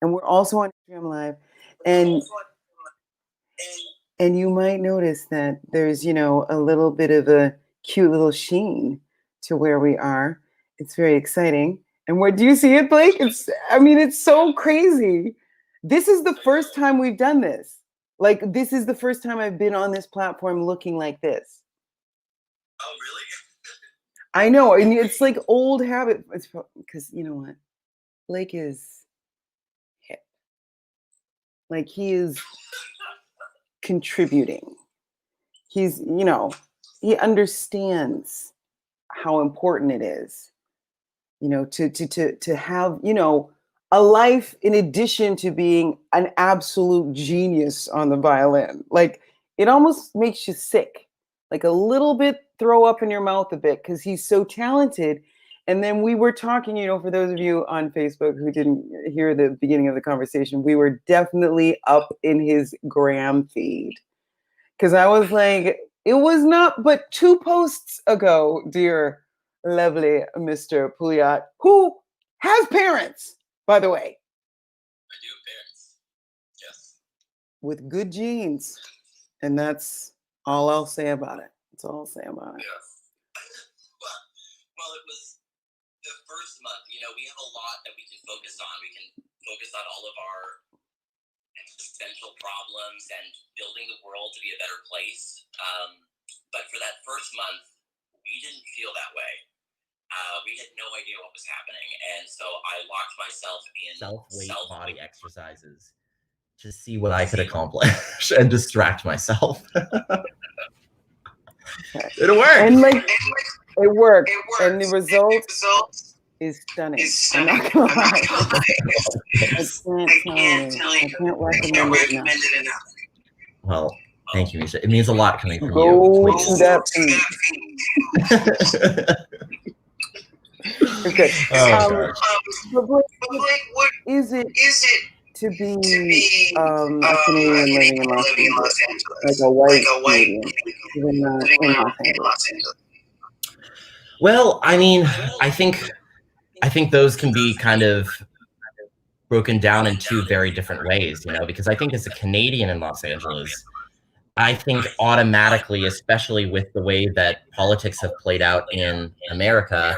and we're also on Instagram Live, and you might notice that there's, a little bit of a cute little sheen to where we are. It's very exciting. And where do you see it, Blake? It's so crazy. This is the first time we've done this. Like, this is the first time I've been on this platform looking like this. Oh, really? I know. And it's like old habit. It's because, you know what? Blake is hip. Like, he is contributing. He's, he understands how important it is, to have, a life in addition to being an absolute genius on the violin. Like, it almost makes you sick, like a little bit, throw up in your mouth a bit, because he's so talented. And then we were talking, for those of you on Facebook who didn't hear the beginning of the conversation, we were definitely up in his gram feed. Because I was like, it was not but 2 posts ago, dear lovely Mr. Pouliot, who has parents, by the way. I do have parents. Yes. With good genes. And that's all I'll say about it. That's all I'll say about it. Yes. Well, it was the first month. We have a lot that we can focus on. We can focus on all of our existential problems and building the world to be a better place. But for that first month, we didn't feel that way. We had no idea what was happening. And so I locked myself in self-weight body exercises to see what I could accomplish and distract myself. It worked. And it worked. And the result is stunning. I'm not gonna lie. I can't recommend it enough. Well, thank you, Measha. It means a lot coming from Go you. to that okay. But what is it to be a Canadian living in Los Angeles, like a white Canadian, even in Los Angeles? Well, I think those can be kind of broken down in 2 very different ways, because I think as a Canadian in Los Angeles, I think automatically, especially with the way that politics have played out in America,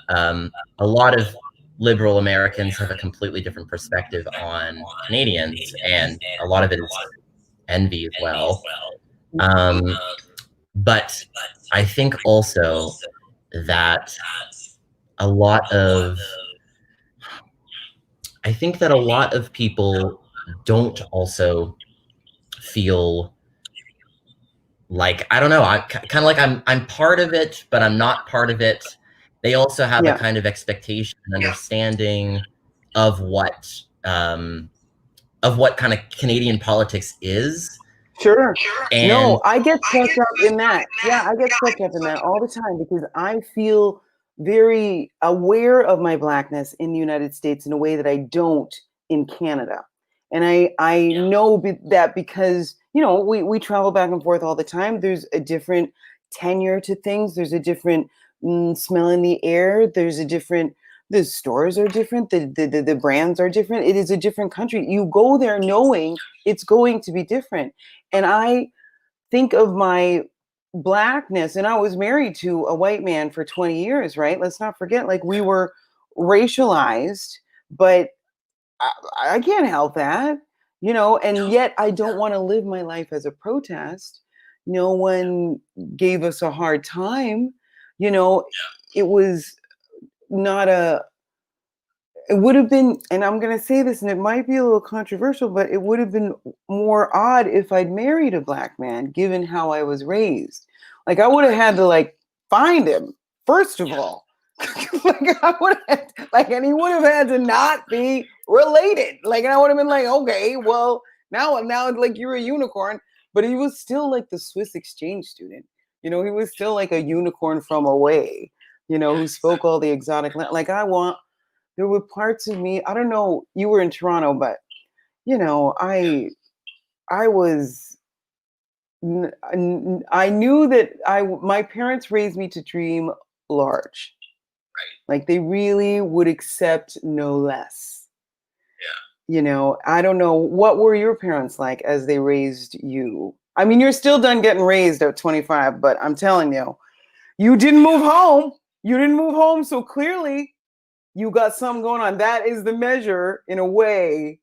a lot of liberal Americans have a completely different perspective on Canadians, and a lot of it is envy as well. But I think also that a lot of people don't also feel like, I don't know, I kind of like I'm part of it, but I'm not part of it. They also have a kind of expectation and understanding of what kind of Canadian politics is. Sure. And no, I get swept up in that. Yeah, I get swept up in that all the time, because I feel very aware of my Blackness in the United States in a way that I don't in Canada. And I know that because, we travel back and forth all the time. There's a different tenure to things. There's a different smell in the air. The stores are different. The brands are different. It is a different country. You go there knowing it's going to be different. And I think of my Blackness, and I was married to a white man for 20 years, right? Let's not forget, like, we were racialized, but I can't help that, and yet I don't want to live my life as a protest. No one gave us a hard time. It was not it would have been, and I'm going to say this, and it might be a little controversial, but it would have been more odd if I'd married a Black man, given how I was raised. Like, I would have had to find him, first of all. I would have, and he would have had to not be related. And I would have been like, okay, well, now you're a unicorn. But he was still like the Swiss exchange student. He was still like a unicorn from away, who spoke all the exotic, there were parts of me, I don't know, you were in Toronto, but, I knew that my parents raised me to dream large. Right. Like, they really would accept no less. You know, I don't know. What were your parents like as they raised you? I mean, you're still done getting raised at 25, but I'm telling you, you didn't move home. You didn't move home, so clearly you got something going on. That is the measure, in a way.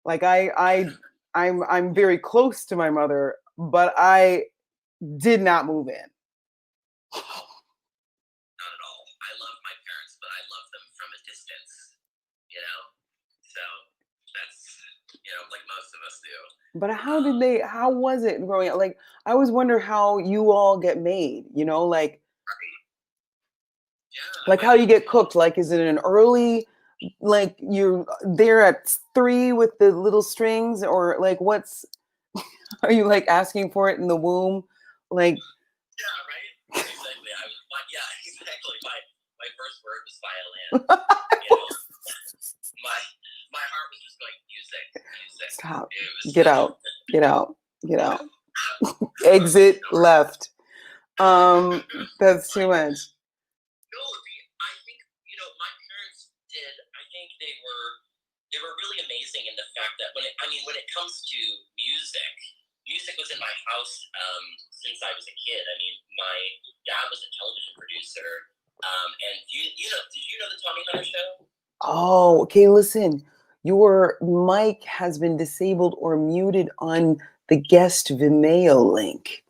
Like I'm very close to my mother, but I did not move in. Not at all. I love my parents, but I love them from a distance, you know? So that's, like most of us do. But how was it growing up? Like, I always wonder how you all get made, like, Yeah. like how you get cooked. Like, is it an early, like you're there at 3 with the little strings, or like are you like asking for it in the womb? Like, yeah, right? Exactly. Exactly. My first word was violin. My heart was just going music. Stop. Get out. Get out. Get out. Exit left. That's too much. No, I think my parents did. I think they were really amazing in the fact that when it comes to music was in my house since I was a kid. I mean, my dad was a television producer, and did you know the Tommy Hunter show? Oh, okay. Listen, your mic has been disabled or muted on the guest Vimeo link.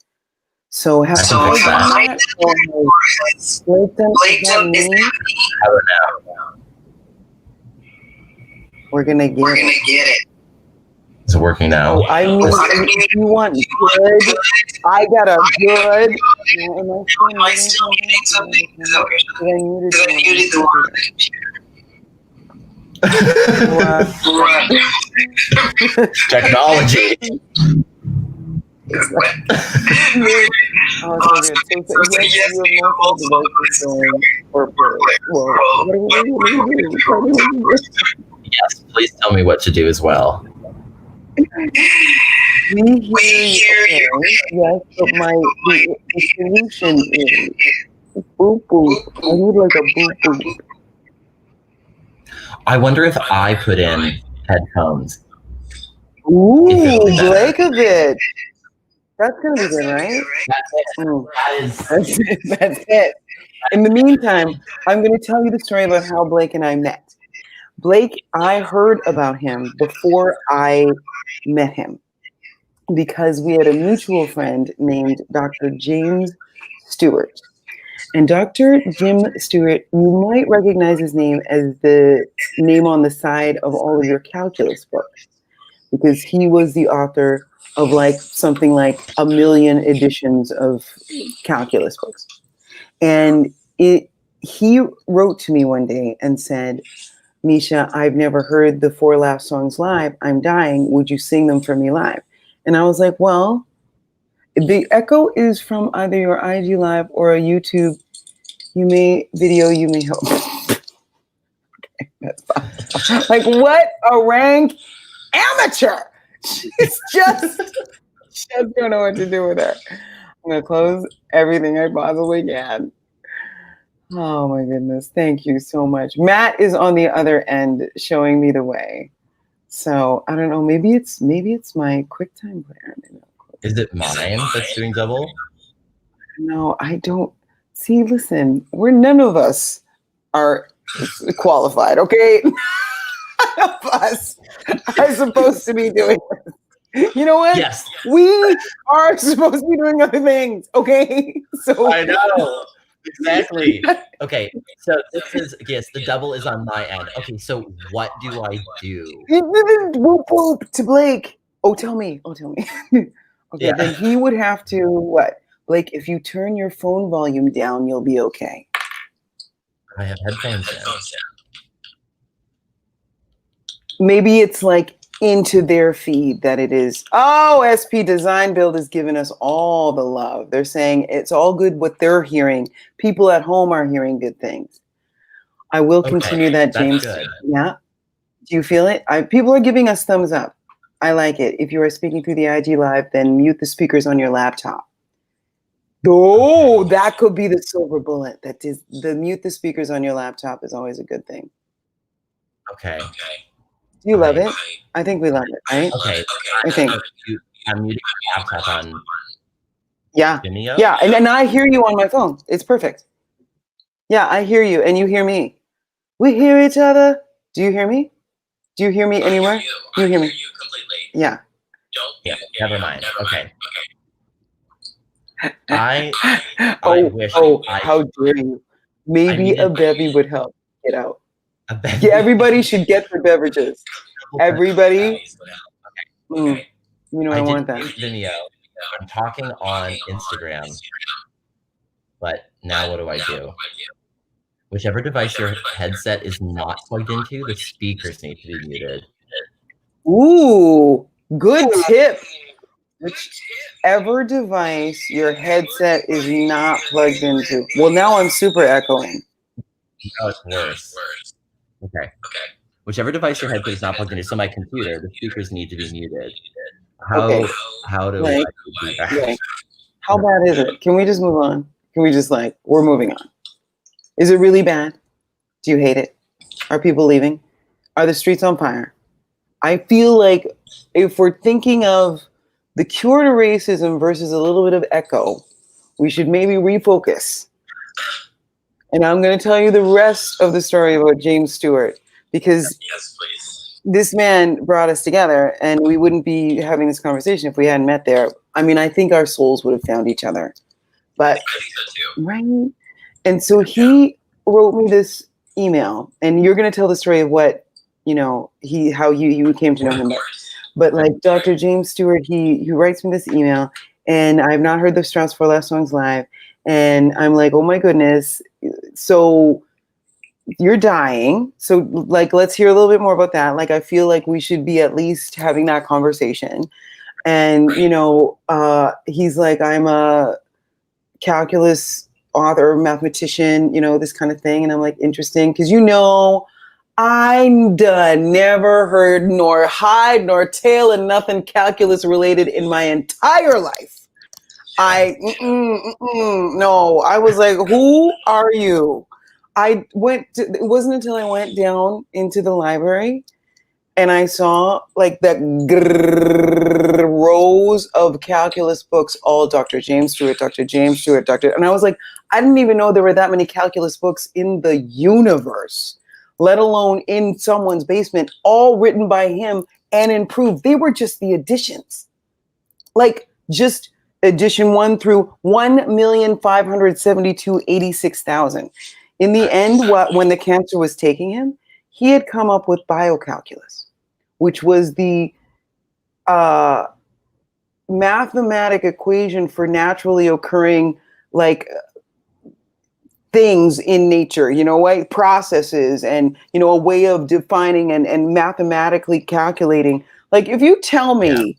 So have to fix that. I don't know. We're gonna get it. Is it working now? I mean, if you want good, I got a good. Am I still muting something? Because I muted the one on the computer. Technology. Yes, please tell me what to do as well. We hear you. Yes, but the solution is boop boop. I need like a boop boop. I wonder if I put in headphones. Ooh, Blakeovich. That's gonna be good, right? That's it. That's it. In the meantime, I'm going to tell you the story about how Blake and I met. Blake, I heard about him before I met him because we had a mutual friend named Dr. James Stewart. And Dr. Jim Stewart, you might recognize his name as the name on the side of all of your calculus books because he was the author of like something like 1 million editions of calculus books. And he wrote to me one day and said, Measha, I've never heard the 4 Laugh songs live. I'm dying. Would you sing them for me live? And I was like, well, the echo is from either your IG live or a YouTube video you may help. Like, what a rank amateur. It's just don't know what to do with her. I'm going to close everything I possibly can. Oh my goodness. Thank you so much. Matt is on the other end showing me the way. So I don't know. Maybe it's my QuickTime player. Is it mine that's doing double? No, I don't. See, listen, none of us are qualified, okay? None of us are supposed to be doing this. You know what? Yes. We are supposed to be doing other things, okay? So I know. Exactly. Okay, so this is, yes, the double is on my end. Okay, so what do I do? Whoop, whoop, to Blake. Oh, tell me. Okay, yeah. Then he would have to, what? Blake, if you turn your phone volume down, you'll be okay. I have headphones in. Maybe it's like into their feed that it is. Oh, SP Design Build is giving us all the love. They're saying it's all good what they're hearing. People at home are hearing good things. I will continue that, James. Good. Yeah. Do you feel it? People are giving us thumbs up. I like it. If you are speaking through the IG Live, then mute the speakers on your laptop. Oh, that could be the silver bullet. That is the mute the speakers on your laptop is always a good thing. Okay. Do you love it? I think we love it, right? Okay. I think. I'm muting my laptop on Yeah. Vimeo. Yeah. And I hear you on my phone. It's perfect. Yeah, I hear you and you hear me. We hear each other. Do you hear me? Do you hear me anywhere? Do you hear me? Completely. Yeah. Yeah, never mind. Okay. How dare you? Maybe a bevy would help. Get out. Yeah, everybody should get their beverages. Everybody. You know, I want that. Vimeo. I'm talking on Instagram. But now what do I do? Whichever device your headset is not plugged into, the speakers need to be muted. Ooh, good tip. Whichever device your headset is not plugged into. Well, now I'm super echoing. Oh, it's worse. Okay. Whichever device your headset is not plugged into, so my computer, the speakers need to be muted. How do I do that? Right. How bad is it? Can we just move on? Can we just we're moving on? Is it really bad? Do you hate it? Are people leaving? Are the streets on fire? I feel like if we're thinking of the cure to racism versus a little bit of echo, we should maybe refocus. And I'm going to tell you the rest of the story about James Stewart because this man brought us together and we wouldn't be having this conversation if we hadn't met there. I mean, I think our souls would have found each other. But, right? And so he wrote me this email, and you're going to tell the story of what, how you came to know him. But like Dr. James Stewart, he writes me this email, and I've not heard the Strauss for Last Songs live. And I'm like, oh my goodness. So you're dying. So let's hear a little bit more about that. I feel like we should be at least having that conversation. And, he's like, I'm a calculus author, mathematician, this kind of thing. And I'm like, interesting. Cause I'm done. Never heard nor hide nor tail and nothing calculus related in my entire life. No, I was like, who are you? It wasn't until I went down into the library and I saw that rows of calculus books, all Dr. James Stewart, and I was like, I didn't even know there were that many calculus books in the universe, let alone in someone's basement, all written by him and improved. They were just the editions, just edition 1 through 1,572,86,000. In the end, when the cancer was taking him, he had come up with biocalculus, which was the mathematic equation for naturally occurring things in nature, processes and, a way of defining and mathematically calculating. If you tell me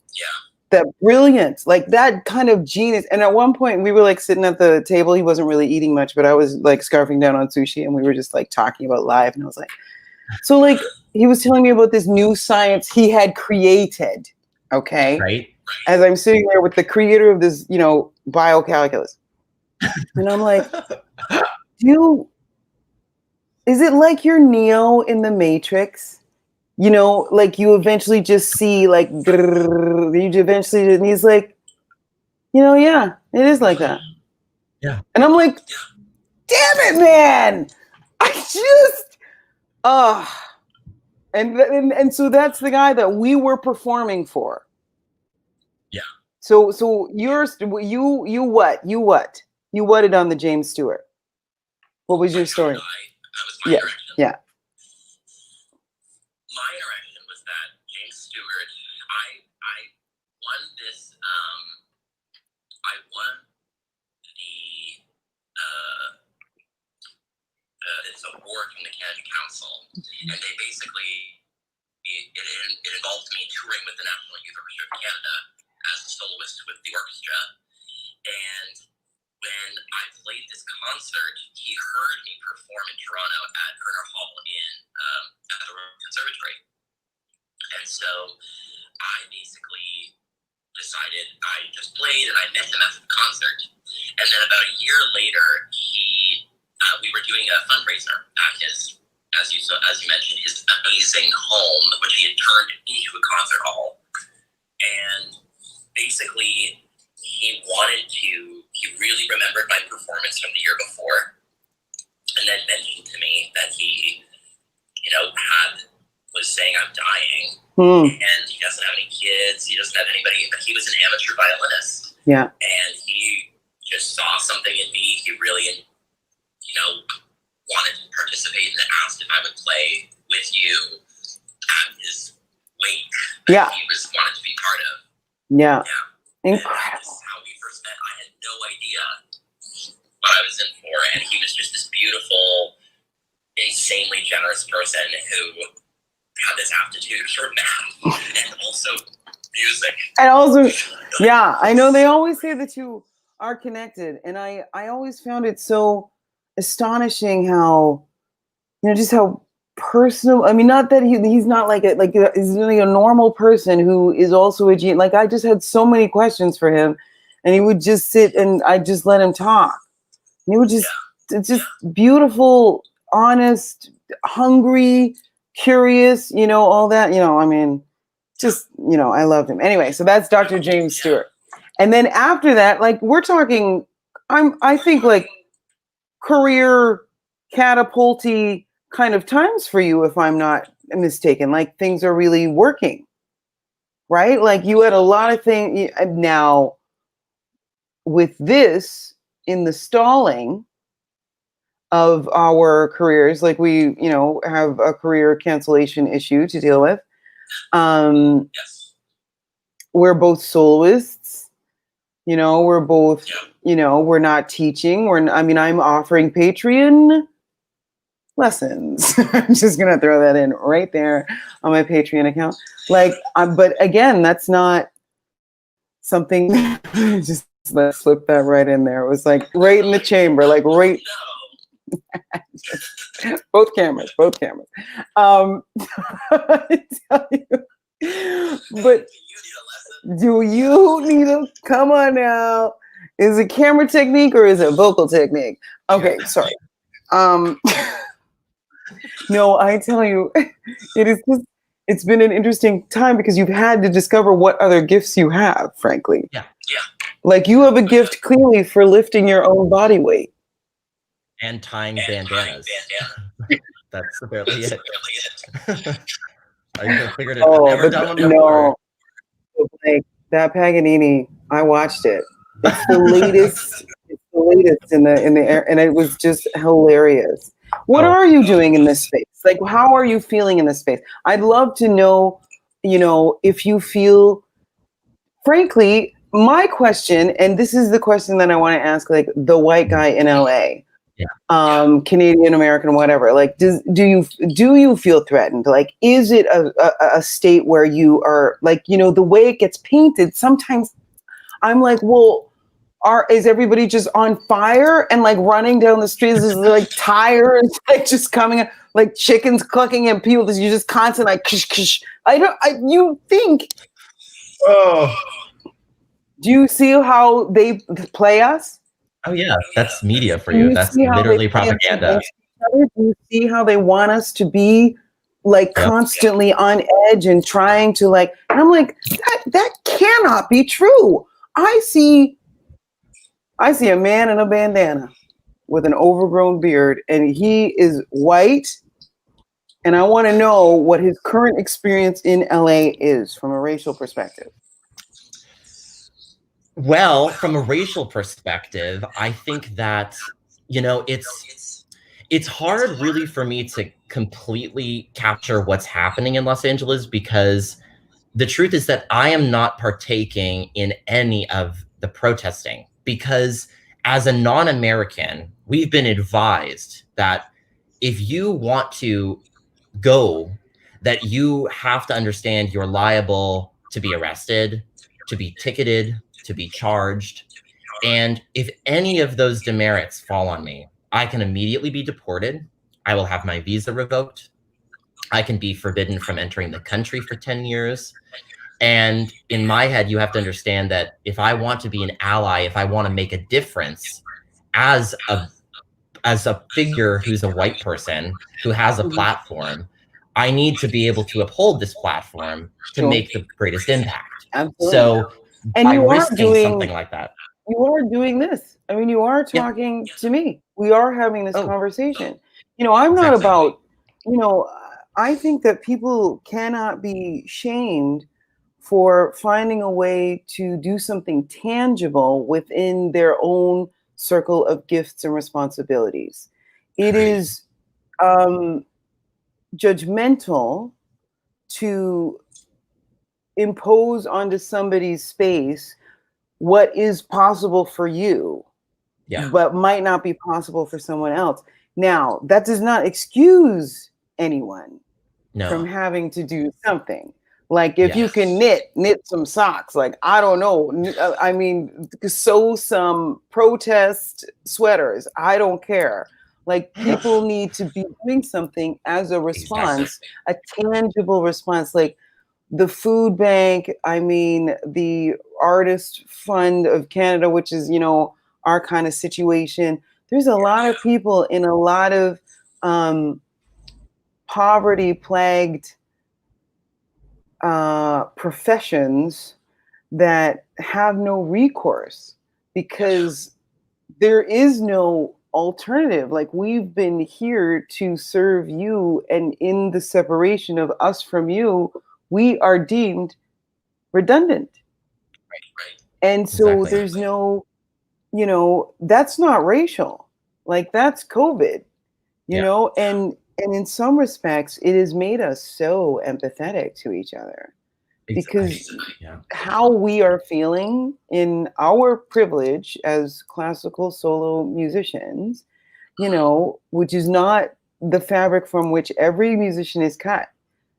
that brilliance, that kind of genius. And at one point we were sitting at the table, he wasn't really eating much, but I was scarfing down on sushi and we were just talking about life. And I was like, so he was telling me about this new science he had created. Okay. Right. As I'm sitting there with the creator of this, biocalculus. And I'm like, is it like you're Neo in the Matrix? You eventually just see you eventually, and he's like, yeah, it is like that. Yeah. And I'm like, damn it, man. I just, and so that's the guy that we were performing for. Yeah. So you whatted on the James Stewart. What was your story? Yeah. My interaction was that James Stewart, I won this, I won this award from the Canada Council, and they basically, it involved me touring with the National Youth Orchestra of Canada as a soloist with the orchestra, and when I played this concert, he heard me perform in Toronto at Turner Hall at the Royal Conservatory. And so I basically decided I just played and I met him at the concert. And then about a year later, we were doing a fundraiser at his as you mentioned, his amazing home, which he had turned into a concert hall. And basically, he really remembered my performance from the year before, and then mentioned to me that he, was saying I'm dying, and he doesn't have any kids, he doesn't have anybody, but he was an amateur violinist. Yeah. And he just saw something in me. He really, wanted to participate and asked if I would play with you at his wake that he wanted to be part of. Yeah. Incredible. And that's how we first met. I had no idea what I was in for, and he was just this beautiful, insanely generous person who had this aptitude for math and also music. And also, yeah, I know they always say that you are connected, and I always found it so astonishing how, just how personal. I mean, not that he's not he's really a normal person who is also a genius. Like, I just had so many questions for him, and he would just sit and I just let him talk. And he would just, it's just beautiful, honest, hungry, curious, all that, I mean, just, I loved him. Anyway, so that's Dr. James Stewart. And then after that, like, we're talking, I think like career catapulty kind of times for you, if I'm not mistaken. Like, things are really working, right? Like, you had a lot of things. Now, with this, in the stalling of our careers, like, we, have a career cancellation issue to deal with. Yes. We're both soloists. We're both, we're not teaching. I'm offering Patreon lessons. I'm just going to throw that in right there on my Patreon account. Like, but again, that's not something, just let's slip that right in there. It was like right in the chamber, like right. both cameras. I tell you. But do you need a, come on now. Is it camera technique or is it vocal technique? Okay, sorry. No, I tell you, it's been an interesting time because you've had to discover what other gifts you have, frankly. Yeah. Like, you have a gift clearly for lifting your own body weight. And tying bandanas. That's apparently it. I figured it. Oh, I've never done one before. No, like that Paganini, I watched it. It's the latest. It's the latest in the air, and it was just hilarious. What are you doing in this space? Like, how are you feeling in this space? I'd love to know, if you feel, frankly, my question, and this is the question that I want to ask, like, the white guy in LA. Canadian American, whatever. Like, do you feel threatened? Like, is it a state where you are, like, the way it gets painted? Sometimes I'm like, well, is everybody just on fire and like running down the streets? Is like tires like just coming, like chickens clucking and people? You just constant like kish kish. You think? Oh, do you see how they play us? Oh yeah, that's media for you. That's literally propaganda. Do you see how they want us to be like constantly on edge and trying to like, and I'm like, that cannot be true. I see a man in a bandana with an overgrown beard, and he is white, and I want to know what his current experience in LA is from a racial perspective. Well, from a racial perspective, I think that, it's hard really for me to completely capture what's happening in Los Angeles, because the truth is that I am not partaking in any of the protesting, because as a non-American, we've been advised that if you want to go, that you have to understand you're liable to be arrested, to be ticketed, to be charged. And if any of those demerits fall on me, I can immediately be deported. I will have my visa revoked. I can be forbidden from entering the country for 10 years. And in my head, you have to understand that if I want to be an ally, if I want to make a difference as a a figure who's a white person who has a platform, I need to be able to uphold this platform to make the greatest impact. Absolutely. So and by you are risking doing something like that, you are doing this. I mean, you are talking to me. We are having this conversation. You know, I'm not about, you know, I think that people cannot be shamed for finding a way to do something tangible within their own circle of gifts and responsibilities. It is judgmental to impose onto somebody's space what is possible for you, but might not be possible for someone else. Now, that does not excuse anyone from having to do something. Like if you can knit some socks, like, I don't know, I mean, sew some protest sweaters. I don't care. Like, people need to be doing something as a response, a tangible response. Like the food bank, I mean, the Artist Fund of Canada, which is, you know, our kind of situation. There's a lot of people in a lot of poverty plagued professions that have no recourse because there is no alternative. Like, we've been here to serve you, and in the separation of us from you, we are deemed redundant. And so there's no, you know, that's not racial. Like, that's COVID, you know, and in some respects, it has made us so empathetic to each other because how we are feeling in our privilege as classical solo musicians, you know, which is not the fabric from which every musician is cut.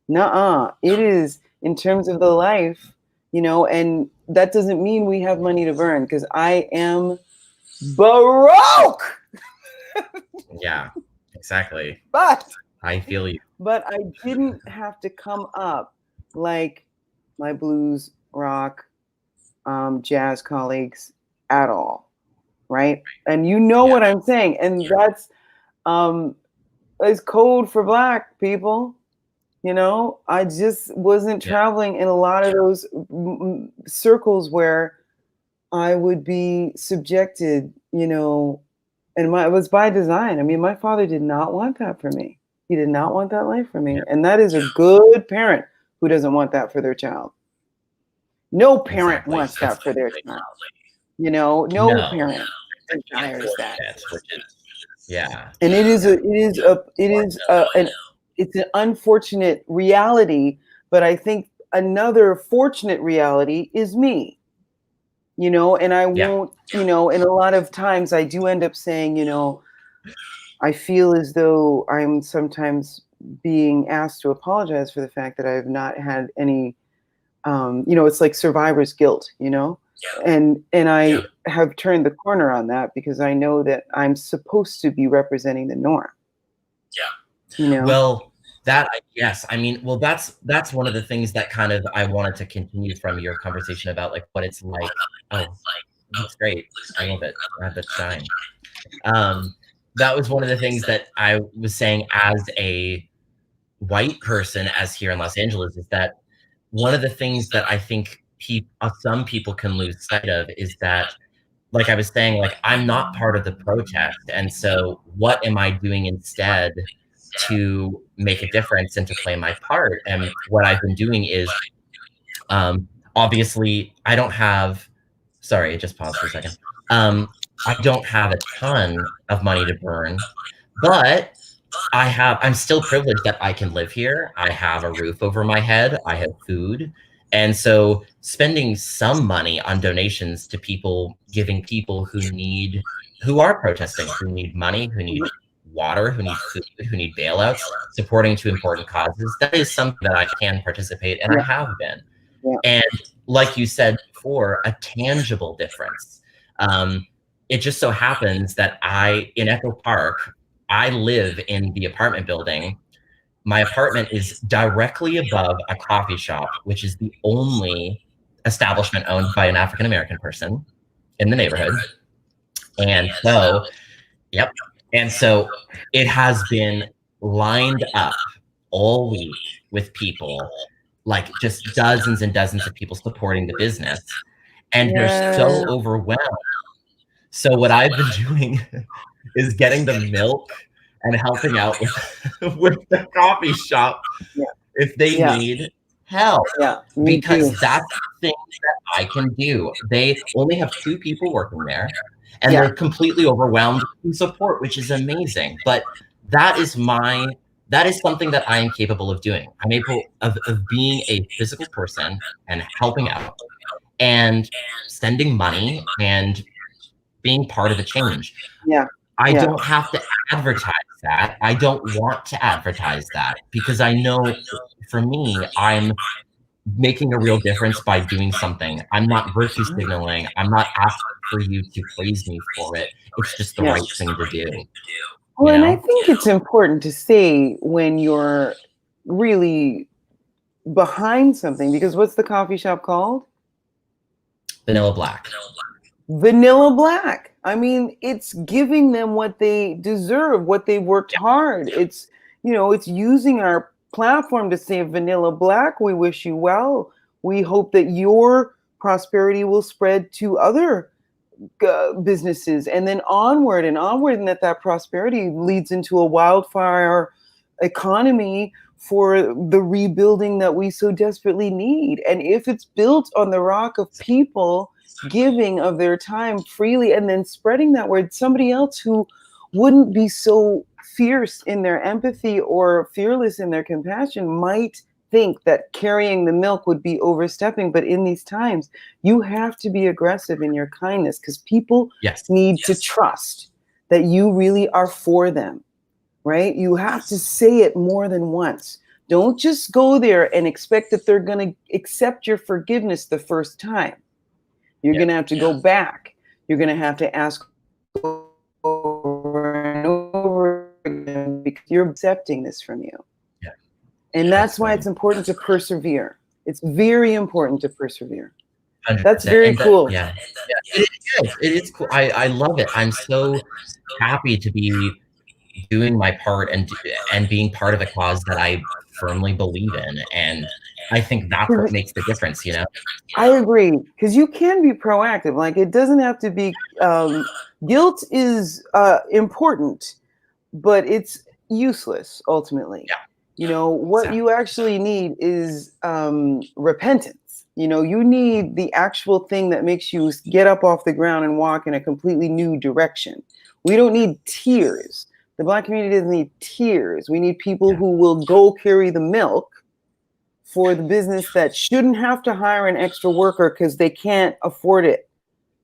Nuh-uh. It is in terms of the life, you know, and that doesn't mean we have money to burn because I am broke. Yeah, exactly. But I feel you. But I didn't have to come up like my blues, rock, jazz colleagues at all, right? And you know what I'm saying, and that's is code for Black people. You know, I just wasn't traveling in a lot of those circles where I would be subjected, you know, and it was by design. I mean, my father did not want that for me. He did not want that life for me. And that is a good parent who doesn't want that for their child. No parent wants that for their child. You know, no parent desires that. And it's an unfortunate reality, but I think another fortunate reality is me. You know, and I won't, you know, and a lot of times I do end up saying, you know, I feel as though I'm sometimes being asked to apologize for the fact that I have not had any, you know, it's like survivor's guilt, you know, and I have turned the corner on that because I know that I'm supposed to be representing the norm. You know? Well, yes, I mean, well, that's one of the things that kind of I wanted to continue from your conversation about, like, what it's like. Oh, that's great. I love it. I have that shine. That was one of the things that I was saying as a white person, as here in Los Angeles, is that one of the things that I think some people can lose sight of is that, like I was saying, like, I'm not part of the protest. And so what am I doing instead to make a difference and to play my part? And what I've been doing is, obviously, I don't have, sorry, just pause for a second. I don't have a ton of money to burn, but I'm still privileged that I can live here. I have a roof over my head. I have food. And so spending some money on donations to people, giving people who are protesting, who need money, who need water, who need food, who need bailouts, supporting to important causes, that is something that I can participate, and I have been. And like you said before, a tangible difference. It just so happens that in Echo Park, I live in the apartment building. My apartment is directly above a coffee shop, which is the only establishment owned by an African-American person in the neighborhood. And so, And so it has been lined up all week with people, like just dozens and dozens of people supporting the business. And they're so overwhelmed. So what I've been doing is getting the milk and helping out with, with the coffee shop if they need help. Because that's the thing that I can do. They only have 2 people working there, and they're completely overwhelmed with support, which is amazing. But that is something that I am capable of doing. I'm able of being a physical person and helping out and sending money and being part of the change. I don't have to advertise that. I don't want to advertise that because I know for me, I'm making a real difference by doing something. I'm not virtue signaling. I'm not asking for you to praise me for it. It's just the right thing to do. Well, and I think it's important to say when you're really behind something, because what's the coffee shop called? Vanilla Black. Vanilla Black. I mean, it's giving them what they deserve, what they worked hard. It's, you know, it's using our platform to say, Vanilla Black, we wish you well. We hope that your prosperity will spread to other businesses, and then onward and onward, and that prosperity leads into a wildfire economy for the rebuilding that we so desperately need. And if it's built on the rock of people giving of their time freely and then spreading that word, somebody else who wouldn't be so fierce in their empathy or fearless in their compassion might think that carrying the milk would be overstepping. But in these times, you have to be aggressive in your kindness, because people need to trust that you really are for them, right? You have to say it more than once. Don't just go there and expect that they're going to accept your forgiveness the first time. You're going to have to go back. You're going to have to ask over and over again, because you're accepting this from you. And that's why it's important to persevere. It's very important to persevere. 100%. That's very cool. It is cool. I love it. I'm so happy to be doing my part and being part of a cause that I firmly believe in. And I think that's what makes the difference, you know? I agree, because you can be proactive. Like, it doesn't have to be, guilt is important, but it's useless ultimately. You know, what you actually need is repentance. You know, you need the actual thing that makes you get up off the ground and walk in a completely new direction. We don't need tears. The Black community doesn't need tears. We need people who will go carry the milk for the business that shouldn't have to hire an extra worker because they can't afford it.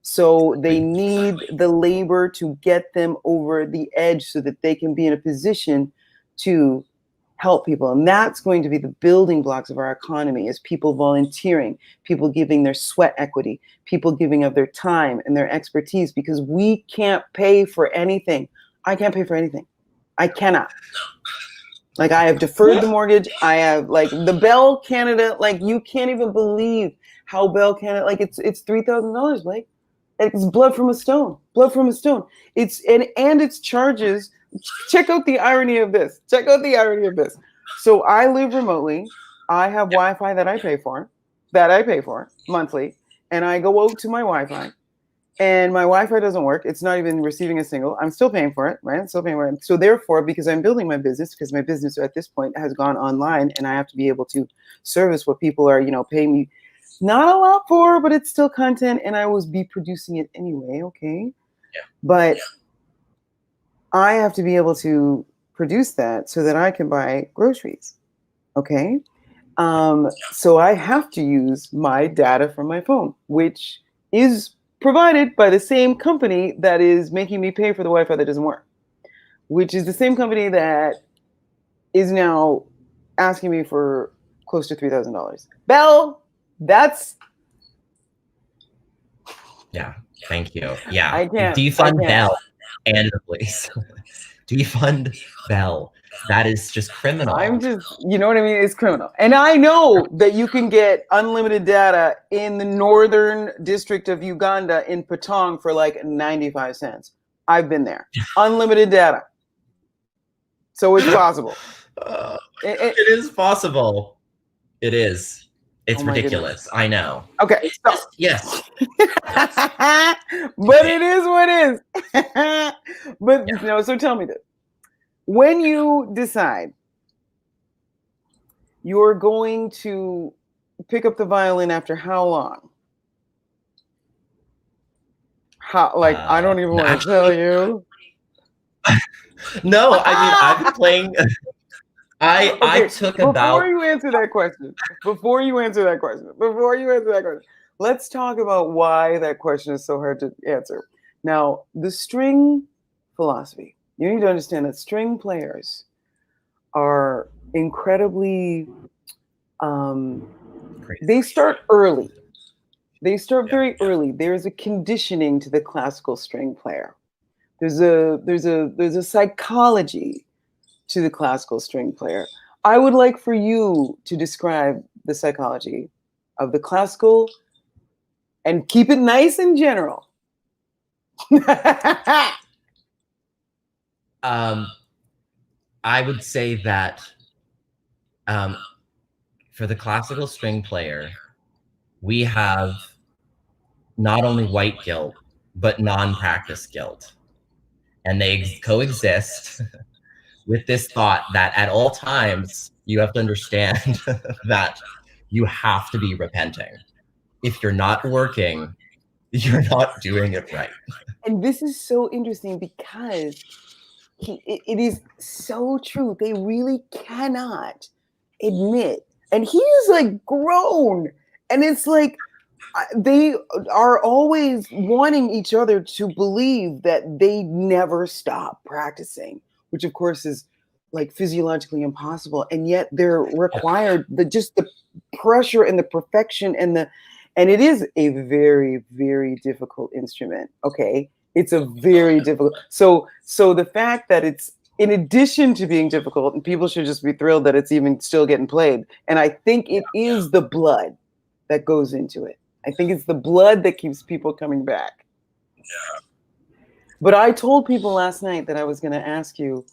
So they need the labor to get them over the edge so that they can be in a position to help people. And that's going to be the building blocks of our economy, is people volunteering, people giving their sweat equity, people giving of their time and their expertise, because we can't pay for anything. I can't pay for anything. I cannot. Like, I have deferred the mortgage. I have, like, the Bell Canada, like, you can't even believe how Bell Canada, like, it's $3,000, Blake. It's blood from a stone, blood from a stone. It's, and it's charges. Check out the irony of this. Check out the irony of this. So I live remotely. I have Wi-Fi that I pay for monthly. And I go out to my Wi-Fi, and my Wi-Fi doesn't work. It's not even receiving a signal. I'm still paying for it, right? I'm still paying for it. So therefore, because I'm building my business, because my business at this point has gone online, and I have to be able to service what people are, you know, paying me not a lot for, but it's still content, and I will be producing it anyway, okay? But I have to be able to produce that so that I can buy groceries, okay? So I have to use my data from my phone, which is provided by the same company that is making me pay for the Wi-Fi that doesn't work, which is the same company that is now asking me for close to $3,000. Bell, that's... Yeah, thank you. Yeah, I can't. Defund Bell and the police. Defund Bell. That is just criminal. I'm just, you know what I mean? It's criminal. And I know that you can get unlimited data in the northern district of Uganda in Patong for like 95 cents. I've been there. Unlimited data. So it's possible. It is possible. It is. It's ridiculous. I know. Okay. It's so. just, yes. But it is what it is. But no, so tell me this. When you decide you're going to pick up the violin after how long? I don't even want to tell you. No, I mean, I've been playing. I took before about. Before you answer that question, let's talk about why that question is so hard to answer. Now, the string philosophy. You need to understand that string players are incredibly. They start early. They start very early. There's a conditioning to the classical string player. There's a psychology to the classical string player. I would like for you to describe the psychology of the classical and keep it nice and general. I would say that for the classical string player, we have not only white guilt, but non-practice guilt. And they coexist with this thought that at all times, you have to understand that you have to be repenting. If you're not working, you're not doing it right. And this is so interesting because it is so true. They really cannot admit. And he is like grown. And it's like they are always wanting each other to believe that they never stop practicing, which of course is like physiologically impossible. And yet they're required just the pressure and the perfection and it is a very, very difficult instrument. Okay. It's a very difficult. So the fact that it's in addition to being difficult, and people should just be thrilled that it's even still getting played. And I think it is the blood that goes into it. I think it's the blood that keeps people coming back. Yeah. But I told people last night that I was going to ask you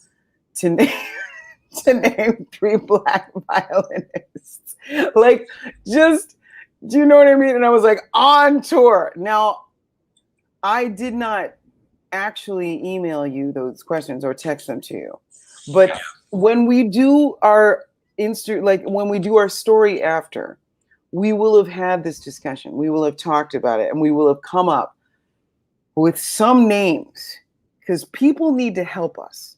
to name 3 black violinists. Like, just, do you know what I mean? And I was like, on tour. Now, I did not actually email you those questions or text them to you. But when we do our when we do our story after, we will have had this discussion. We will have talked about it, and we will have come up with some names because people need to help us.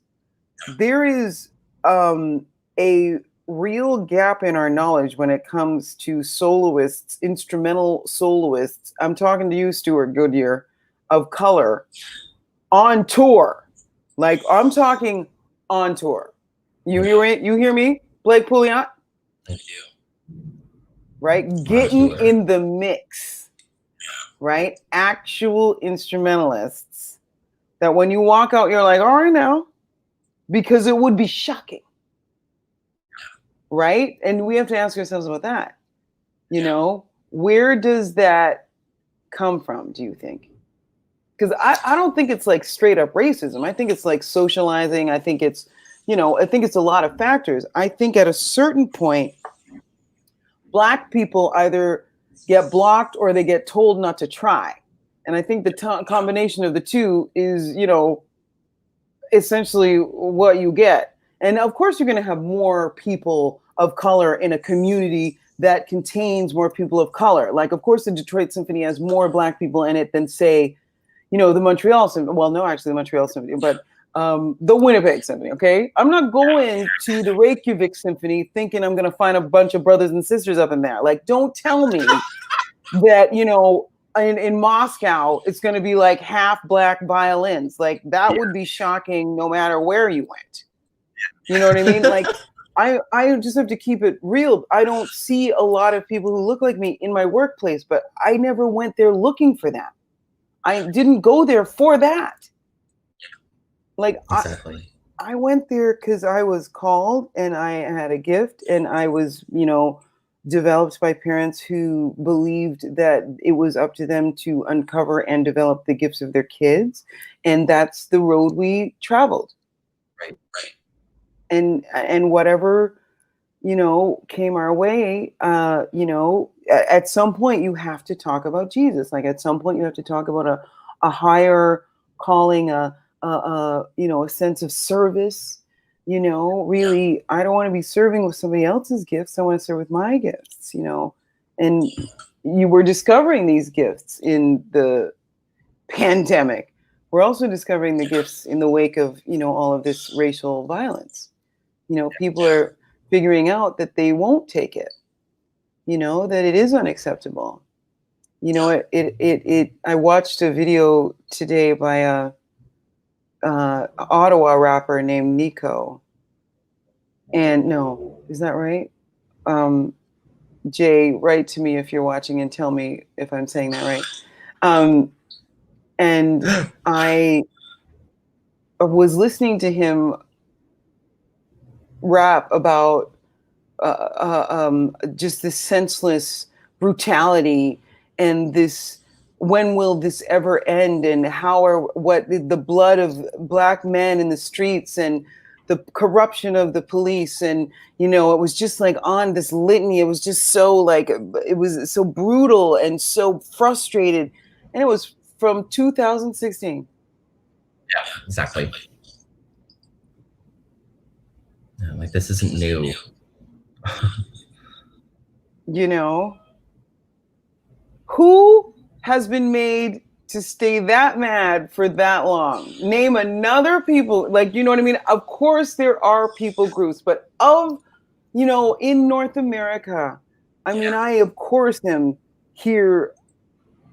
There is a real gap in our knowledge when it comes to soloists, instrumental soloists. I'm talking to you, Stuart Goodyear, of color, on tour. Like, I'm talking on tour. You hear me, Blake Pouliot? Thank you. Right? Getting in the mix, right? Actual instrumentalists that when you walk out, you're like, all right now, because it would be shocking, right? And we have to ask ourselves about that. You know, where does that come from, do you think? Because I don't think it's like straight up racism. I think it's like socializing. I think it's, I think it's a lot of factors. I think at a certain point, Black people either get blocked or they get told not to try. And I think the combination of the two is, essentially what you get. And of course, you're going to have more people of color in a community that contains more people of color. Like, of course, the Detroit Symphony has more Black people in it than, say, the Montreal Symphony. Well, no, actually, the Montreal Symphony, but the Winnipeg Symphony, okay? I'm not going to the Reykjavik Symphony thinking I'm going to find a bunch of brothers and sisters up in there. Like, don't tell me that, in Moscow, it's going to be like half Black violins. Like, that would be shocking no matter where you went. You know what I mean? Like, I just have to keep it real. I don't see a lot of people who look like me in my workplace, but I never went there looking for that. I didn't go there for that. Like, exactly. I went there because I was called and I had a gift and I was, developed by parents who believed that it was up to them to uncover and develop the gifts of their kids. And that's the road we traveled. Right. And whatever, came our way, at some point you have to talk about Jesus. Like at some point you have to talk about a higher calling, a sense of service. Really, I don't want to be serving with somebody else's gifts. I want to serve with my gifts, and you were discovering these gifts in the pandemic. We're also discovering the gifts in the wake of, all of this racial violence. People are figuring out that they won't take it, that it is unacceptable. I watched a video today by a Ottawa rapper named Nico. And no, is that right? Jay, write to me if you're watching and tell me if I'm saying that right. And I was listening to him rap about just this senseless brutality and this, when will this ever end, and what the blood of Black men in the streets and the corruption of the police, and it was just like on this litany. It was just so like, it was so brutal and so frustrated, and it was from 2016. Yeah, exactly. Like, this isn't new. Who has been made to stay that mad for that long? Name another people, like, you know what I mean? Of course there are people groups, but in North America, I mean, I of course am here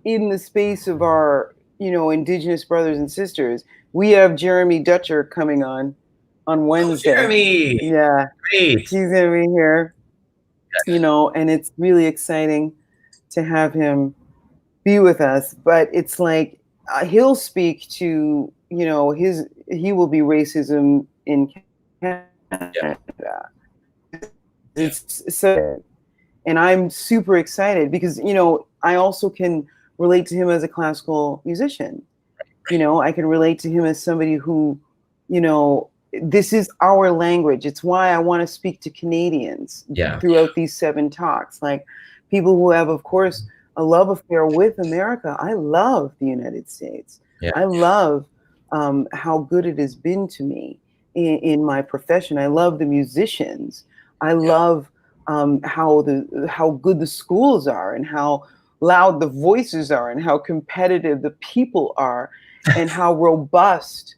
in the space of our, Indigenous brothers and sisters. We have Jeremy Dutcher coming on Wednesday. Oh, Jeremy! Yeah. Great. He's gonna be here. And it's really exciting to have him be with us. But it's like he'll speak to, he will be racism in Canada. It's so, and I'm super excited because, I also can relate to him as a classical musician. I can relate to him as somebody who, this is our language. It's why I want to speak to Canadians throughout these 7 talks. Like people who have, of course, a love affair with America. I love the United States. Yeah. I love how good it has been to me in my profession. I love the musicians. I love how good the schools are, and how loud the voices are, and how competitive the people are, and how robust,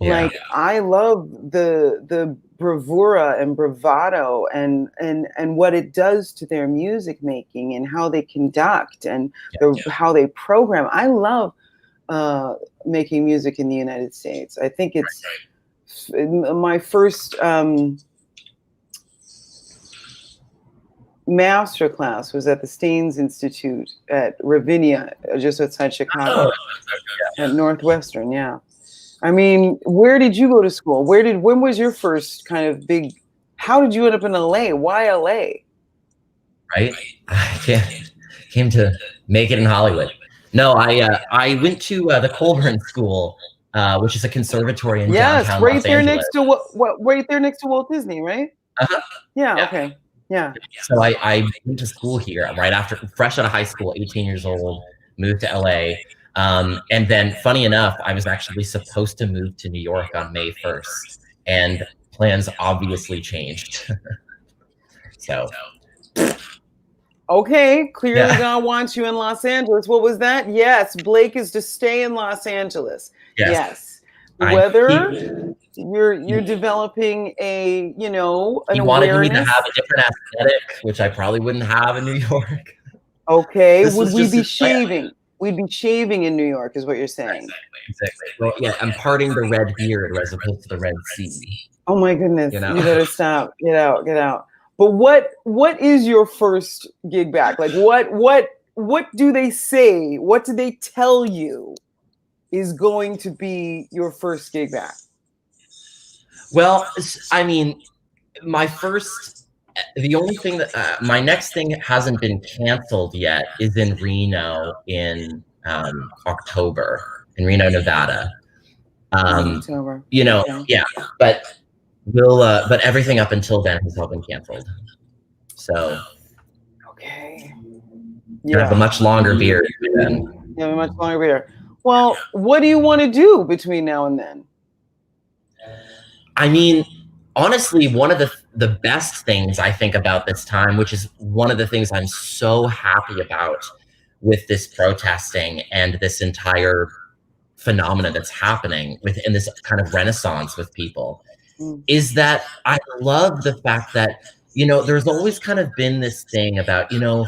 Like I love the bravura and bravado and what it does to their music making, and how they conduct, and how they program. I love making music in the United States. I think it's my first master class was at the Staines Institute at Ravinia, just outside Chicago, at Northwestern. Yeah. I mean, where did you go to school? When was your first kind of big, how did you end up in LA? Why LA? Right? I came to make it in Hollywood. No, I went to the Colburn School, which is a conservatory in downtown right Los there Angeles. next to right there next to Walt Disney, right? Yeah. Okay. Yeah. So I went to school here fresh out of high school, 18 years old, moved to LA. And then, funny enough, I was actually supposed to move to New York on May 1st, and plans obviously changed. So. Okay, clearly God wants you in Los Angeles. What was that? Yes, Blake is to stay in Los Angeles. Yes. Whether you're developing an he awareness. wanted me to have a different aesthetic, which I probably wouldn't have in New York. Okay, would we be shaving? We'd be shaving in New York, is what you're saying. Exactly. Well, yeah, I'm parting the red beard as opposed to the red sea. Oh my goodness! You better stop. Get out. But what is your first gig back? Like what do they say? What do they tell you is going to be your first gig back? Well, I mean, my first The only thing that my next thing hasn't been canceled yet is in Reno in October, in Reno, Nevada. October. You know, Okay. yeah, but but everything up until then has all been canceled. So Okay. you have a much longer beard then. You have a much longer beard. Well, what do you want to do between now and then? I mean, honestly, one of the best things I think about this time, which is one of the things I'm so happy about with this protesting and this entire phenomena that's happening within this kind of renaissance with people, is that I love the fact that, you know, there's always kind of been this thing about, you know,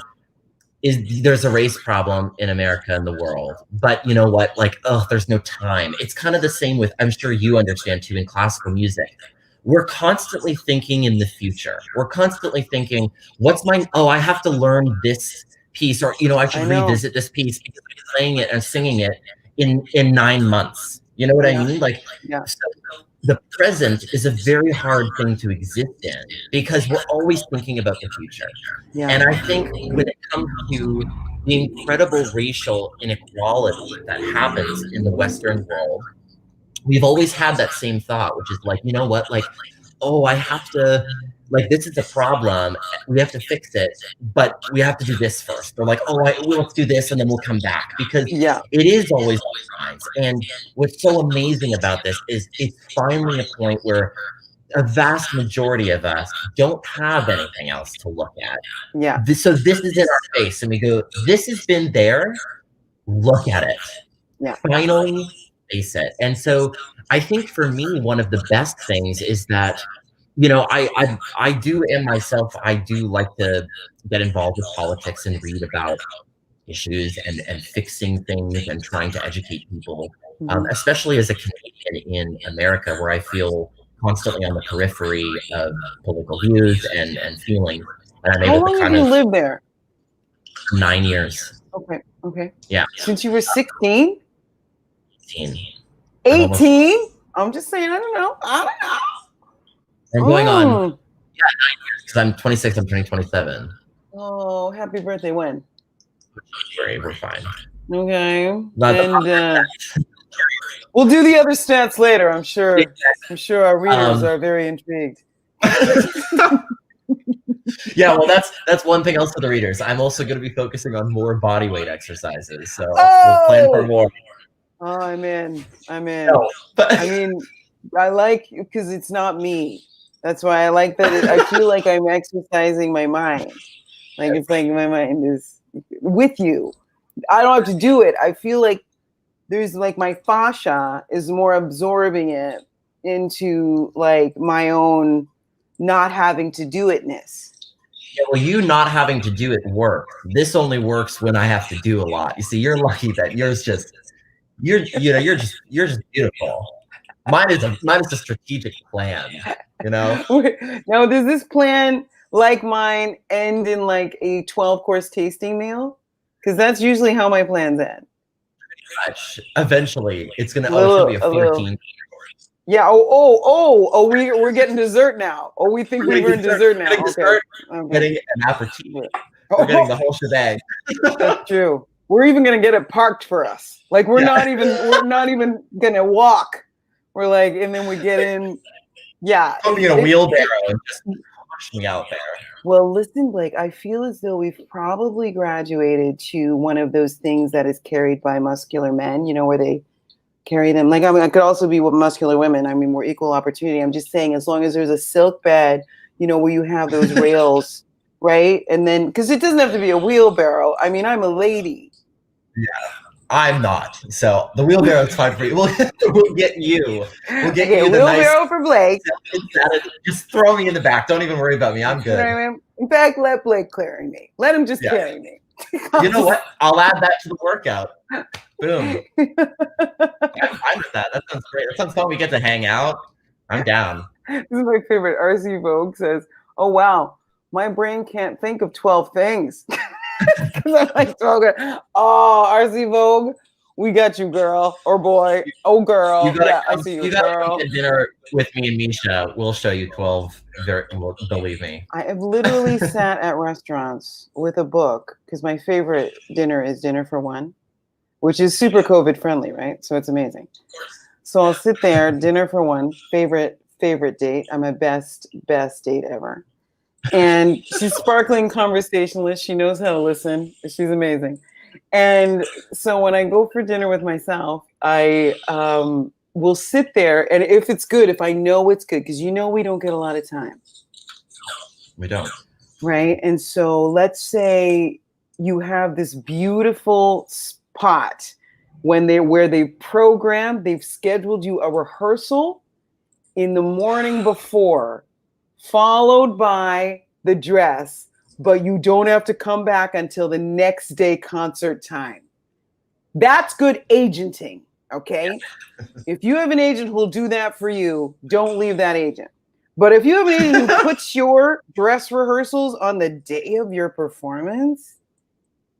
there's a race problem in America and the world, but you know what, like, oh, there's no time. It's kind of the same with, I'm sure you understand too, in classical music. We're constantly thinking in the future. We're constantly thinking, what's my, oh, I have to learn this piece, or, you know, I should revisit this piece because I'm playing it and singing it in 9 months. You know what I mean? Like, so the present is a very hard thing to exist in because we're always thinking about the future. And I think when it comes to the incredible racial inequality that happens in the Western world, we've always had that same thought, which is like, you know what, like, oh, I have to, like, this is a problem, we have to fix it, but we have to do this first. Or like, oh, let's do this and then we'll come back, because it is always lines. And what's so amazing about this is it's finally a point where a vast majority of us don't have anything else to look at. So this is in our face, and we go, this has been there, look at it. Finally face it. And so I think for me, one of the best things is that, you know, I do, and myself, I do like to get involved with politics and read about issues and fixing things and trying to educate people, especially as a Canadian in America, where I feel constantly on the periphery of political views and feelings. And I'm How able long to have you lived there? 9 years. Okay. Yeah. Since you were 16? 18. 18? I'm just saying, I don't know. I'm going on 9 years, because I'm 26, I'm turning 27. Oh, happy birthday. When? We're fine. Okay. And we'll do the other stats later, I'm sure. I'm sure our readers are very intrigued. Yeah, well, that's one thing else for the readers. I'm also going to be focusing on more body weight exercises, so we'll plan for more. Oh, I'm in. No, I mean, I like, because it's not me. That's why I like that. I feel like I'm exercising my mind. Like, it's like my mind is with you. I don't have to do it. I feel like there's like my fascia is more absorbing it into like my own not having to do itness. Yeah, well, you not having to do it works. This only works when I have to do a lot. You see, you're lucky that yours just, you're just beautiful. Mine is a strategic plan, you know? Now, does this plan, like mine, end in like a 12-course tasting meal? Because that's usually how my plans end. Pretty much. Eventually, it's gonna be a 14. Yeah. Oh, we're getting dessert now. Oh, we think we've earned dessert now. Okay. Getting an aperitif. We're getting the whole shebang. That's true. We're even gonna get it parked for us. Like we're not even gonna walk. We're like, and then we get in. Yeah. I'll be in a wheelbarrow and just push me out there. Well, listen, Blake, I feel as though we've probably graduated to one of those things that is carried by muscular men, you know, where they carry them. Like, I mean, I could also be with muscular women. I mean, we're equal opportunity. I'm just saying, as long as there's a silk bed, you know, where you have those rails, right? And then, because it doesn't have to be a wheelbarrow. I mean, I'm a lady. Yeah, I'm not. So the wheelbarrow is fine for you. We'll get you. We'll get you the wheelbarrow nice, for Blake. Just throw me in the back. Don't even worry about me. I'm good. You know what I mean? In fact, let Blake carry me. Let him just carry me. You know what? I'll add that to the workout. Boom. I'm fine with that. That sounds great. That sounds fun. We get to hang out. I'm down. This is my favorite. R.C. Vogue says, "Oh wow, my brain can't think of 12 things." Because I'm like, oh, R.C. Vogue, We got you, girl or boy. Oh, girl. Yeah, I see you, girl. Come to dinner with me and Measha. We'll show you 12. Believe me. I have literally sat at restaurants with a book because my favorite dinner is Dinner for One, which is super COVID friendly, right? So it's amazing. So I'll sit there, Dinner for One, favorite date. I'm a best date ever. And she's sparkling conversationalist. She knows how to listen. She's amazing. And so when I go for dinner with myself, I will sit there. And if it's good, if I know it's good, because we don't get a lot of time. We don't. Right. And so let's say you have this beautiful spot where they've scheduled you a rehearsal in the morning before, followed by the dress, but you don't have to come back until the next day concert time. That's good agenting, okay? If you have an agent who will do that for you, don't leave that agent. But if you have an agent who puts your dress rehearsals on the day of your performance,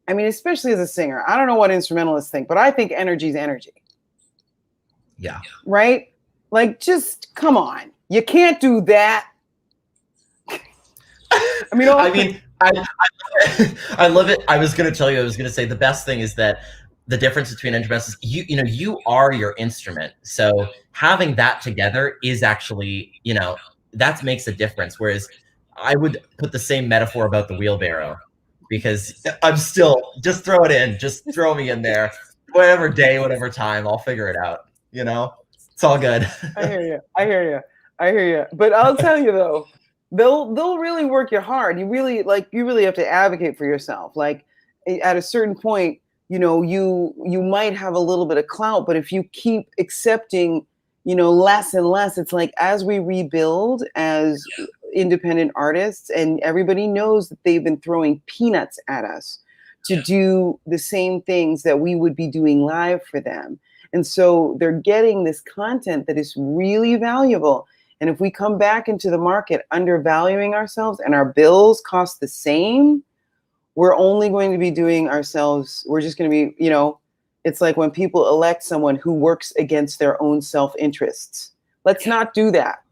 I mean, especially as a singer, I don't know what instrumentalists think, but I think energy is energy. Yeah. Right? Like, just come on. You can't do that. I love it. I was going to say the best thing is that the difference between instruments is you are your instrument. So having that together is actually, that makes a difference. Whereas I would put the same metaphor about the wheelbarrow, because I'm still, just throw it in, just throw me in there, whatever day, whatever time, I'll figure it out. It's all good. I hear you. But I'll tell you though, they'll really work you hard. You really have to advocate for yourself. Like at a certain point, you might have a little bit of clout, but if you keep accepting, less and less, it's like as we rebuild as independent artists, and everybody knows that they've been throwing peanuts at us to do the same things that we would be doing live for them. And so they're getting this content that is really valuable. And if we come back into the market undervaluing ourselves and our bills cost the same, we're only going to be doing ourselves. We're just going to be, it's like when people elect someone who works against their own self-interests. Let's not do that.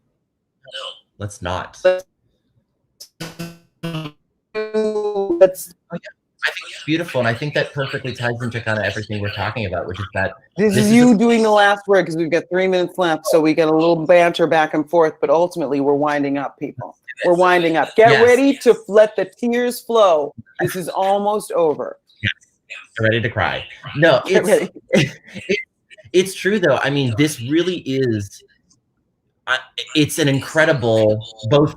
Let's not. I think it's beautiful, and I think that perfectly ties into kind of everything we're talking about, which is that this is you doing the last word, because we've got 3 minutes left, so we get a little banter back and forth, but ultimately we're winding up, people. We're winding up. Get ready to let the tears flow. This is almost over. Yes. Get ready to cry. No, it's true though. I mean, this really is. It's an incredible, both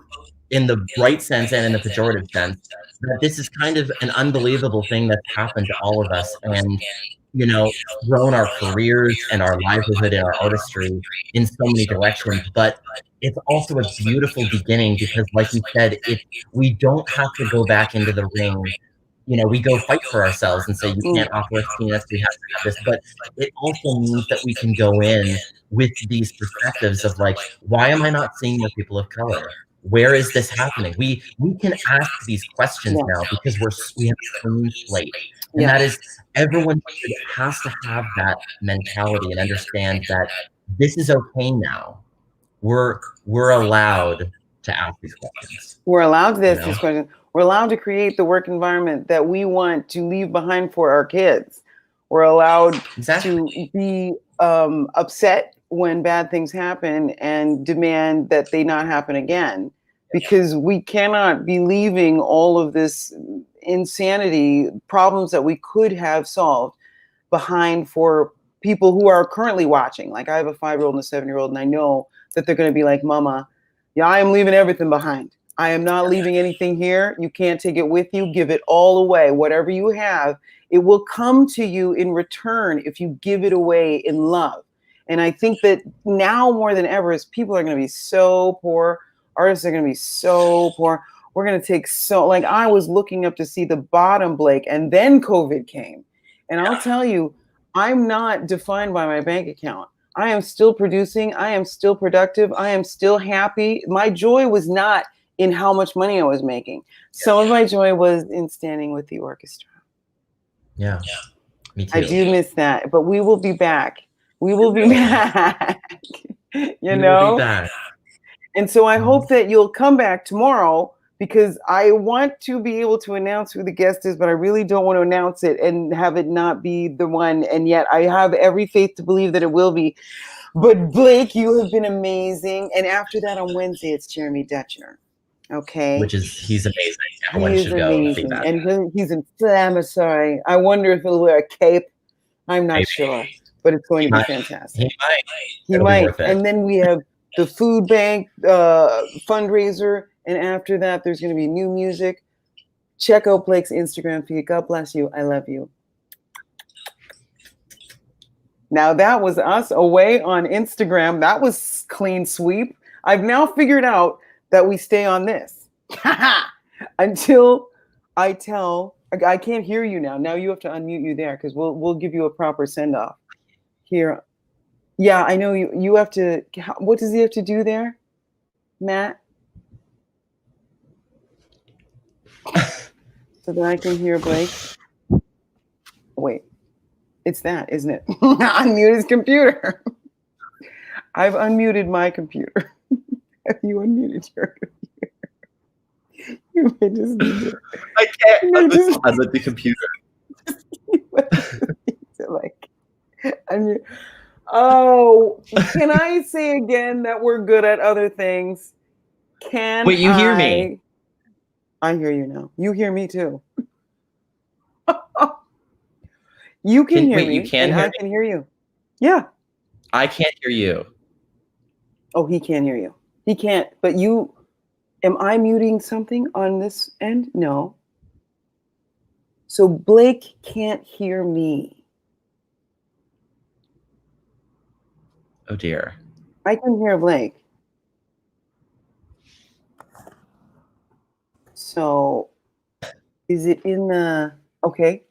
in the right sense and in the pejorative sense, that this is kind of an unbelievable thing that's happened to all of us, and grown our careers and our livelihood and our artistry in so many directions. But it's also a beautiful beginning, because like you said, if we don't have to go back into the ring, we go fight for ourselves and say, you can't offer us peanuts, we have to have this. But it also means that we can go in with these perspectives of like, why am I not seeing more people of color? Where is this happening? We can ask these questions now, because we have a clean slate. And that is, everyone has to have that mentality and understand that this is okay now. We're allowed to ask these questions. We're allowed to ask these questions. We're allowed to create the work environment that we want to leave behind for our kids. We're allowed to be upset when bad things happen and demand that they not happen again, because we cannot be leaving all of this insanity, problems that we could have solved, behind for people who are currently watching. Like I have a 5-year-old and a 7-year-old, and I know that they're going to be like, Mama, I am leaving everything behind. I am not leaving anything here. You can't take it with you. Give it all away. Whatever you have, it will come to you in return if you give it away in love. And I think that now more than ever, is people are going to be so poor. Artists are going to be so poor. We're going to take like I was looking up to see the bottom, Blake, and then COVID came. And I'll tell you, I'm not defined by my bank account. I am still producing. I am still productive. I am still happy. My joy was not in how much money I was making. Some of my joy was in standing with the orchestra. Yeah. Me too. I do miss that, but we will be back. We will be back. You know? Will be back. And so I hope that you'll come back tomorrow, because I want to be able to announce who the guest is, but I really don't want to announce it and have it not be the one. And yet I have every faith to believe that it will be. But Blake, you have been amazing. And after that on Wednesday, it's Jeremy Dutcher. Okay. He's amazing. He is amazing. And he's inflammatory. I wonder if he'll wear a cape. I'm not sure, but it's going to be fantastic. He might. And then we have the food bank fundraiser. And after that, there's going to be new music. Check out Blake's Instagram feed. God bless you. I love you. Now that was us away on Instagram. That was clean sweep. I've now figured out that we stay on this until I can't hear you now. Now you have to unmute you there, because we'll give you a proper send off here. Yeah, I know you have to. What does he have to do there, Matt? So that I can hear Blake. Wait. It's that, isn't it? Unmute his computer. I've unmuted my computer. Have you unmuted your computer? You may just need to. I can't unmute the computer. Like, unmute. Oh, can I say again that we're good at other things? Wait, you hear me? I hear you now. You hear me too. You can hear me, and I can hear you. Yeah. I can't hear you. Oh, he can't hear you. He can't, but you, am I muting something on this end? No. So Blake can't hear me. Oh dear. I can hear Blake. So is it in the... Okay.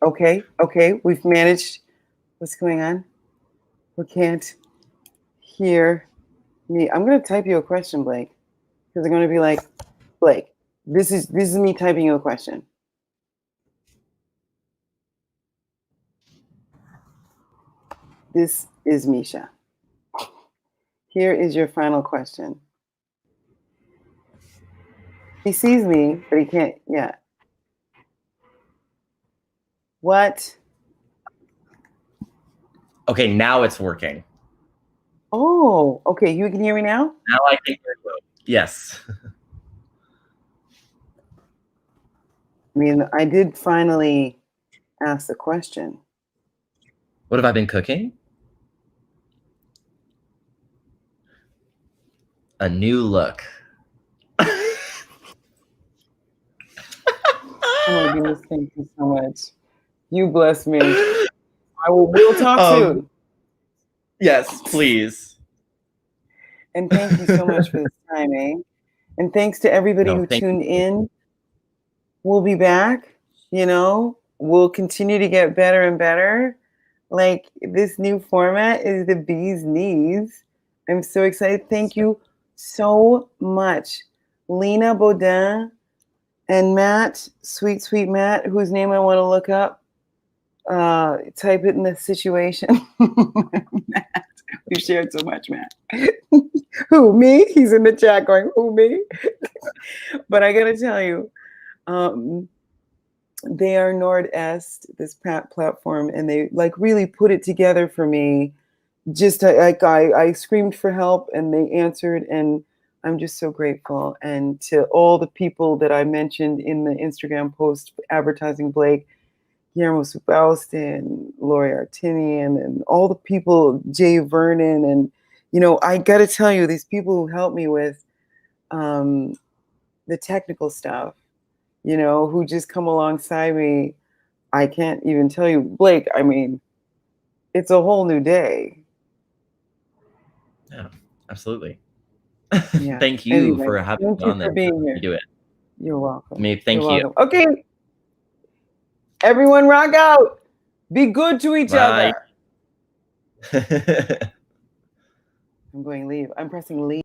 We've managed. What's going on? We can't hear me. I'm going to type you a question, Blake, because I'm going to be like, Blake, this is me typing you a question. This is Measha. Here is your final question. He sees me, but he can't yet. What? Okay, now it's working. Oh, okay. You can hear me now? Now I can hear you. Yes. I mean, I did finally ask the question. What have I been cooking? A new look. Oh my goodness, thank you so much. You bless me. We'll talk soon. Yes, please. And thank you so much for this time, eh? And thanks to everybody who tuned in. We'll be back, we'll continue to get better and better. Like, this new format is the bee's knees. I'm so excited. Thank you so much. Lena Baudin and Matt, sweet Matt, whose name I want to look up. Type it in the situation. Matt, we've shared so much, Matt. Who, me? He's in the chat going, who, me? But I gotta tell you, they are Nord-Est, this platform, and they really put it together for me. Just I screamed for help and they answered, and I'm just so grateful. And to all the people that I mentioned in the Instagram post advertising Blake, Guillermo Subauste and Lori Artinian and all the people, Jay Vernon, and I got to tell you, these people who helped me with the technical stuff, who just come alongside me. I can't even tell you, Blake, I mean, it's a whole new day. Yeah, absolutely. Yeah. Thank you for having me on there. Being here. Do it. You're welcome. Thank you. Okay. Everyone rock out. Be good to each other. I'm going leave. I'm pressing leave.